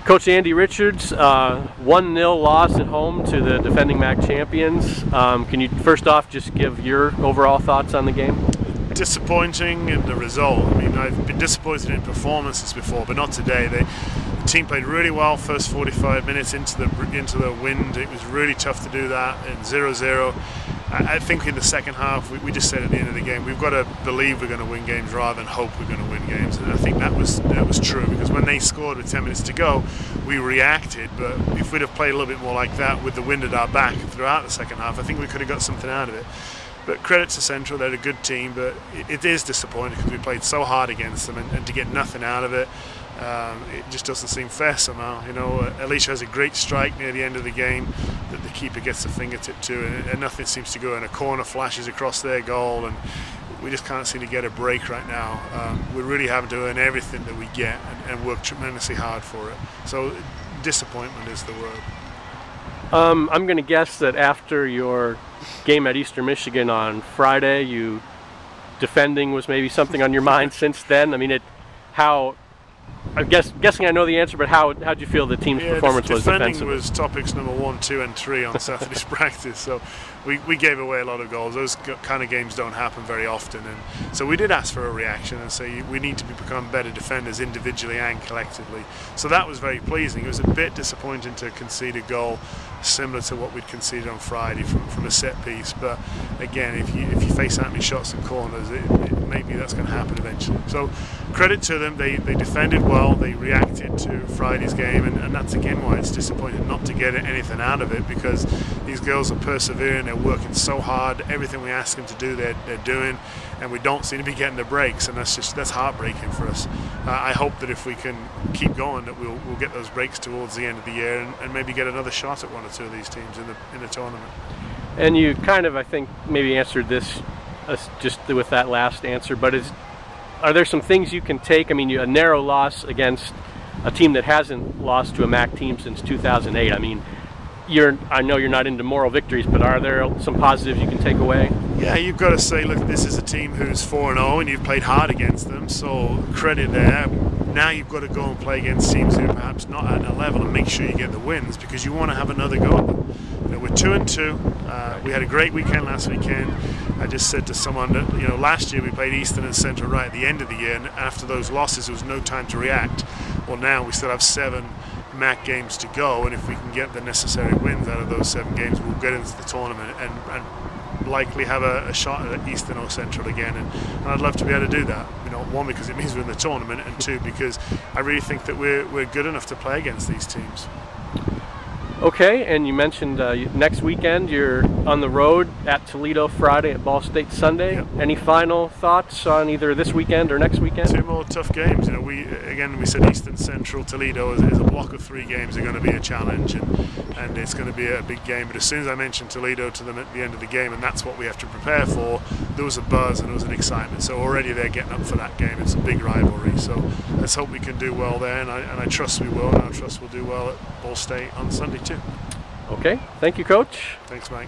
Coach Andy Richards, 1-0 loss at home to the defending MAC champions. Can you first off just give your overall thoughts on the game? Disappointing in the result. I mean, I've been disappointed in performances before, but not today. The team played really well first 45 minutes into the wind. It was really tough to do that in 0-0. I think in the second half, we just said at the end of the game, we've got to believe we're going to win games rather than hope we're going to win games. And I think that was true, because when they scored with 10 minutes to go, we reacted. But if we'd have played a little bit more like that with the wind at our back throughout the second half, I think we could have got something out of it. But credit to Central, they're a good team, but it is disappointing because we played so hard against them, and to get nothing out of it, it just doesn't seem fair somehow. You know, Alicia has a great strike near the end of the game that the keeper gets the fingertip to, and nothing seems to go, and a corner flashes across their goal, and we just can't seem to get a break right now. We're really having to earn everything that we get and work tremendously hard for it. So disappointment is the word. I'm going to guess that after your game at Eastern Michigan on Friday, defending was maybe something on your mind since then. I mean, I'm guessing I know the answer, but how'd you feel the team's performance was defensively? Defending was topics number 1, 2, and 3 on Saturday's practice. So we gave away a lot of goals. Those kind of games don't happen very often, and so we did ask for a reaction and say we need to become better defenders individually and collectively. So that was very pleasing. It was a bit disappointing to concede a goal similar to what we'd conceded on Friday from a set piece. But again, if you face that many shots and corners, maybe that's going to happen eventually. So credit to them. They defended well. They reacted to Friday's game, and that's again why it's disappointing not to get anything out of it, because these girls are persevering. They're working so hard. Everything we ask them to do, they're doing, and we don't seem to be getting the breaks, and that's heartbreaking for us. I hope that if we can keep going, that we'll get those breaks towards the end of the year, and maybe get another shot at one or two of these teams in the tournament. And you kind of, I think, maybe answered this just with that last answer, but are there some things you can take? I mean, a narrow loss against a team that hasn't lost to a MAC team since 2008. I mean, I know you're not into moral victories, but are there some positives you can take away? Yeah, you've got to say, look, this is a team who's 4-0 and you've played hard against them, so credit there. Now you've got to go and play against teams who are perhaps not at a level and make sure you get the wins, because you want to have another go at them. You know, we're 2-2. We had a great weekend last weekend. I just said to someone that, you know, last year we played Eastern and Central right at the end of the year, and after those losses there was no time to react. Well, now we still have 7 MAC games to go, and if we can get the necessary wins out of those 7 games, we'll get into the tournament and likely have a shot at Eastern or Central again, and I'd love to be able to do that. You know, 1, because it means we're in the tournament, and 2, because I really think that we're good enough to play against these teams. Okay, and you mentioned next weekend you're on the road at Toledo Friday, at Ball State Sunday. Yep. Any final thoughts on either this weekend or next weekend? 2 more tough games. You know, we said Eastern, Central, Toledo is a block of 3 games are going to be a challenge, and it's going to be a big game. But as soon as I mentioned Toledo to them at the end of the game, and that's what we have to prepare for, there was a buzz and there was an excitement. So already they're getting up for that game. It's a big rivalry. So let's hope we can do well there, and I trust we will, and I trust we'll do well at Ball State on Sunday too. Okay, thank you, Coach. Thanks, Mike.